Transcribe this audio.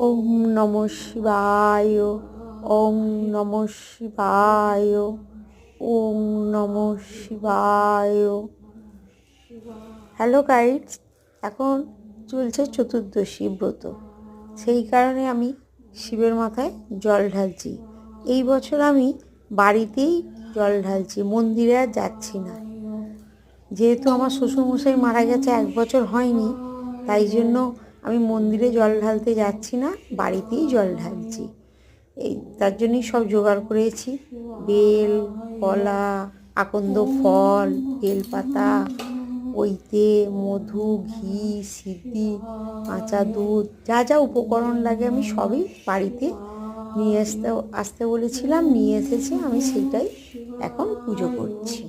ওম নমঃ শিবায়। ওম নমঃ শিবায়। ওম নমঃ শিবায়। হ্যালো গাইডস, এখন চলছে চতুর্দশী ব্রত। সেই কারণে আমি শিবের মাথায় জল ঢালছি। এই বছর আমি বাড়িতেই জল ঢালছি, মন্দিরে আর যাচ্ছি না। যেহেতু আমার শ্বশুরমশাই মারা গেছে, 1 বছর হয়নি, তাই জন্য আমি মন্দিরে জল ঢালতে যাচ্ছি না, বাড়িতেই জল ঢালছি। তার জন্যই সব জোগাড় করেছি: বেল, কলা, আকন্দ ফল, বেলপাতা, পৈতে, মধু, ঘি, সিদ্ধি, কাঁচা দুধ, যা যা উপকরণ লাগে আমি সবই বাড়িতে নিয়ে আসতে বলেছিলাম, নিয়ে এসেছি। আমি সেইটাই এখন পুজো করছি।